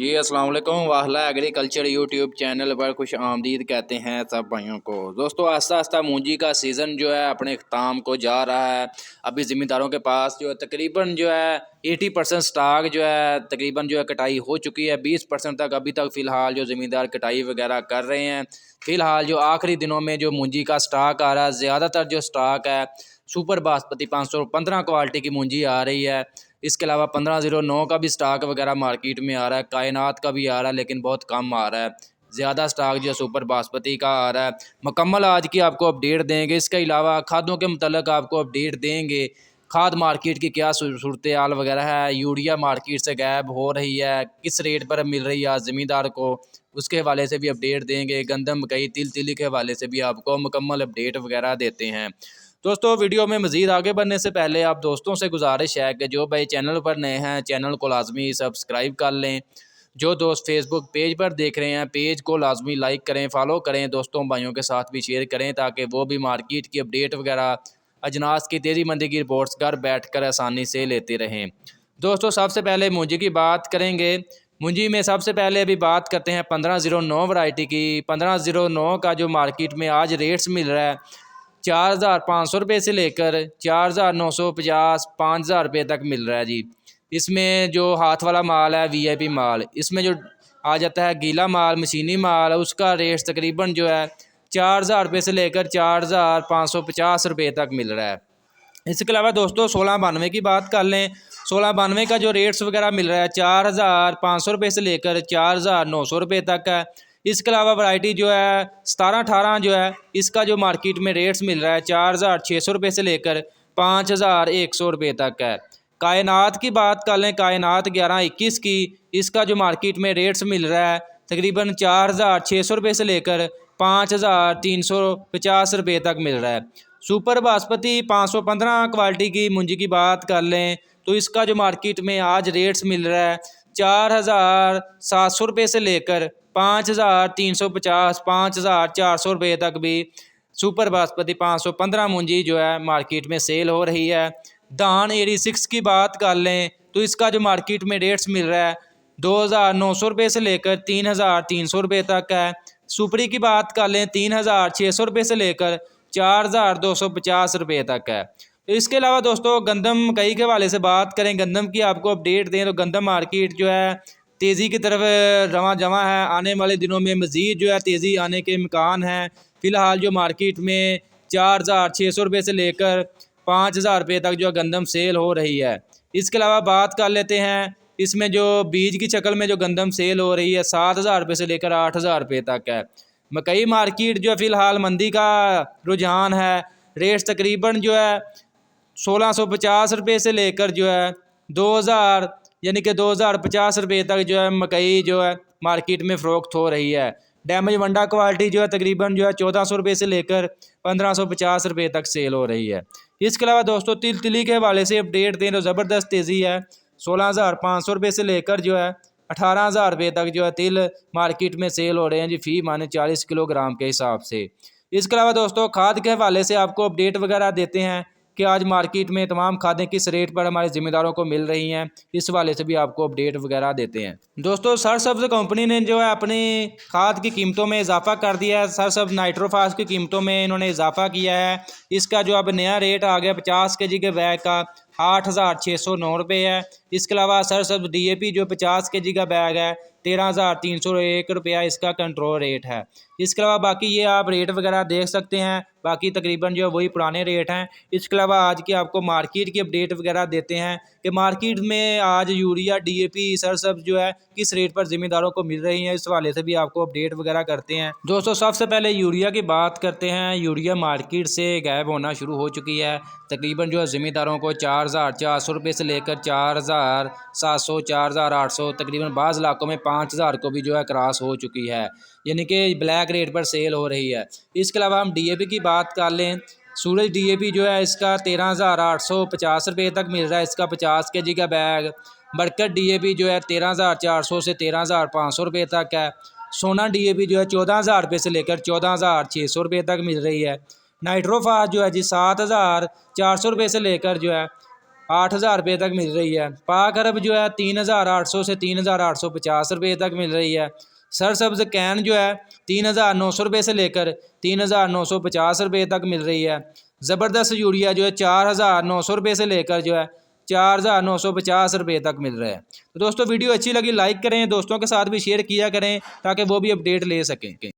जी अस्सलाम वालेकुम। वाहला agriculture YouTube channel पर खुश आमदीद कहते हैं सब भाइयों को। दोस्तों आस्ता आस्ता मूंजी का सीज़न जो है अपने अख्ताम को जा रहा है। अभी ज़मींदारों के पास जो है तकरीबन जो है 80% स्टॉक जो है तकरीबन जो है कटाई हो चुकी है। 20% तक अभी तक फ़िलहाल जो ज़मींदार कटाई वगैरह कर रहे हैं। फ़िलहाल जो आखिरी दिनों में जो मूंजी का स्टॉक आ रहा है, ज़्यादातर जो स्टॉक है सुपर बासमती 515 क्वालिटी की मूंजी आ रही है। इसके अलावा 1509 का भी स्टॉक वगैरह मार्केट में आ रहा है, कायनात का भी आ रहा है लेकिन बहुत कम आ रहा है। ज़्यादा स्टॉक जो है सुपर बासमती का आ रहा है। मुकम्मल आज की आपको अपडेट देंगे। इसके अलावा खादों के मतलब आपको अपडेट देंगे, खाद मार्केट की क्या सूरत हाल वगैरह है, यूरिया मार्केट से गायब हो रही है, किस रेट पर मिल रही है आज ज़मींदार को, उसके हवाले से भी अपडेट देंगे। गंदम मकई तिल के हवाले से भी आपको मुकम्मल अपडेट वगैरह देते हैं। दोस्तों वीडियो में मज़ीद आगे बढ़ने से पहले आप दोस्तों से गुजारिश है कि जो भाई चैनल पर नए हैं चैनल को लाजमी सब्सक्राइब कर लें। जो दोस्त फेसबुक पेज पर देख रहे हैं पेज को लाजमी लाइक करें, फॉलो करें, दोस्तों भाइयों के साथ भी शेयर करें ताकि वो भी मार्केट की अपडेट वगैरह अजनास की तेज़ी मंदी की रिपोर्ट्स घर बैठ कर आसानी से लेते रहें। दोस्तों सबसे पहले मूंजी की बात करेंगे। मूंजी में सबसे पहले अभी बात करते हैं 1509 वैरायटी की। 1509 का जो मार्केट में आज रेट्स मिल रहा है 4,500 रुपये से लेकर 4,950 5,000 रुपये तक मिल रहा है जी। इसमें जो हाथ वाला माल है वीआईपी माल, इसमें जो आ जाता है गीला माल मशीनी माल, उसका रेट तकरीबन जो है 4,000 रुपये से लेकर 4,550 रुपये तक मिल रहा है। इसके अलावा दोस्तों 1692 की बात कर लें। 1692 का जो रेट्स वगैरह मिल रहा है 4,500 रुपये से लेकर 4,900 रुपये तक है। इसके अलावा वैरायटी जो है 1718 जो है इसका जो मार्केट में रेट्स मिल रहा है 4,600 रुपये से लेकर 5,100 रुपये तक है। कायनात की बात कर लें, कायनात 1121 की, इसका जो मार्केट में रेट्स मिल रहा है तकरीबन 4,600 रुपये से लेकर 5,350 रुपये तक मिल रहा है। सुपर बासमती 515 क्वालिटी की मूंजी की बात कर लें तो इसका जो मार्केट में आज रेट्स मिल रहा है 4,700 रुपये से लेकर 5,350 5,400 रुपये तक भी सुपर बासमती 515 मूंजी जो है मार्केट में सेल हो रही है। धान 86 की बात कर लें तो इसका जो मार्केट में रेट्स मिल रहा है 2,900 रुपये से लेकर 3,300 रुपये तक है। सुपरी की बात कर लें 3,600 रुपये से लेकर 4,250 रुपये तक है। तो इसके अलावा दोस्तों गंदम मकई के हवाले से बात करें, गंदम की आपको अपडेट दें तो गंदम मार्केट जो है तेज़ी की तरफ रवां जवां है। आने वाले दिनों में मज़ीद जो है तेज़ी आने के इम्कान हैं। फ़िलहाल जो मार्केट में 4,600 रुपये से लेकर 5,000 रुपये तक जो गंदम सेल हो रही है। इसके अलावा बात कर लेते हैं इसमें जो बीज की शक्ल में जो गंदम सेल हो रही है 7,000 रुपये से लेकर 8,000 रुपये तक है। मकई मार्केट जो है फ़िलहाल मंदी का रुझान है। रेट्स तकरीबन जो है 1,650 रुपये से लेकर जो है 2,000 यानी कि 2,050 रुपये तक जो है मकई जो है मार्केट में फ़रोख्त हो रही है। डैमेज वंडा क्वालिटी जो है तकरीबन जो है 1,400 रुपये से लेकर 1,550 रुपये तक सेल हो रही है। इसके अलावा दोस्तों तिली के हवाले से अपडेट दें तो ज़बरदस्त तेज़ी है। 16,500 रुपये से लेकर जो है 18,000 रुपये तक जो है तिल मार्केट में सेल हो रहे हैं जी, फ़ी माने 40 किलोग्राम के हिसाब से। इसके अलावा दोस्तों खाद के हवाले से आपको अपडेट वगैरह देते हैं कि आज मार्केट में तमाम खादें किस रेट पर हमारे ज़िम्मेदारों को मिल रही हैं, इस वाले से भी आपको अपडेट वगैरह देते हैं। दोस्तों सरसब्ज़ कंपनी ने जो है अपनी खाद की कीमतों में इजाफा कर दिया है। सरसब्ज़ नाइट्रोफास की कीमतों में इन्होंने इजाफा किया है। इसका जो अब नया रेट आ गया 50 kg के बैग का 8,609 रुपये है। इसके अलावा सरसब्ज़ DAP जो 50 kg का बैग है 13,301 रुपया इसका कंट्रोल रेट है। इसके अलावा बाकी ये आप रेट वगैरह देख सकते हैं, बाकी तकरीबन जो है वही पुराने रेट हैं। इसके अलावा आज की आपको मार्केट की अपडेट वगैरह देते हैं कि मार्केट में आज यूरिया DAP सरसब्ज़ जो है किस रेट पर ज़िम्मेदारों को मिल रही है, इस वाले से भी आपको अपडेट वगैरह करते हैं। दोस्तों सबसे पहले यूरिया की बात करते हैं। यूरिया मार्केट से गायब होना शुरू हो चुकी है। तकरीबन जो है ज़िम्मेदारों को 4,400 रुपये से लेकर 4,700 4,800 तकरीबन बाज़ इलाकों में 5,000 को भी जो है क्रॉस हो चुकी है, यानी कि ब्लैक रेट पर सेल हो रही है। इसके अलावा हम DAP की बात कर लें, सूरज DAP जो है इसका 13,850 रुपये तक मिल रहा है, इसका 50 kg का बैग। बरकत DAP जो है 13,400 से 13,500 रुपये तक है। सोना DAP जो है 14,000 रुपये से लेकर 14,600 रुपये तक मिल रही है। नाइट्रोफास जो है जी 7,400 रुपये से लेकर जो है 8,000 रुपये तक मिल रही है। पाक अरब जो है 3,800 से 3,850 रुपये तक मिल रही है। सरसब्ज़ कैन जो है 3,900 रुपये से लेकर 3,950 रुपये तक मिल रही है। ज़बरदस्त यूरिया जो है 4,900 रुपये से लेकर जो है 4,950 रुपये तक मिल रहा है। तो दोस्तों वीडियो अच्छी लगी लाइक करें, दोस्तों के साथ भी शेयर किया करें ताकि वो भी अपडेट ले सकें।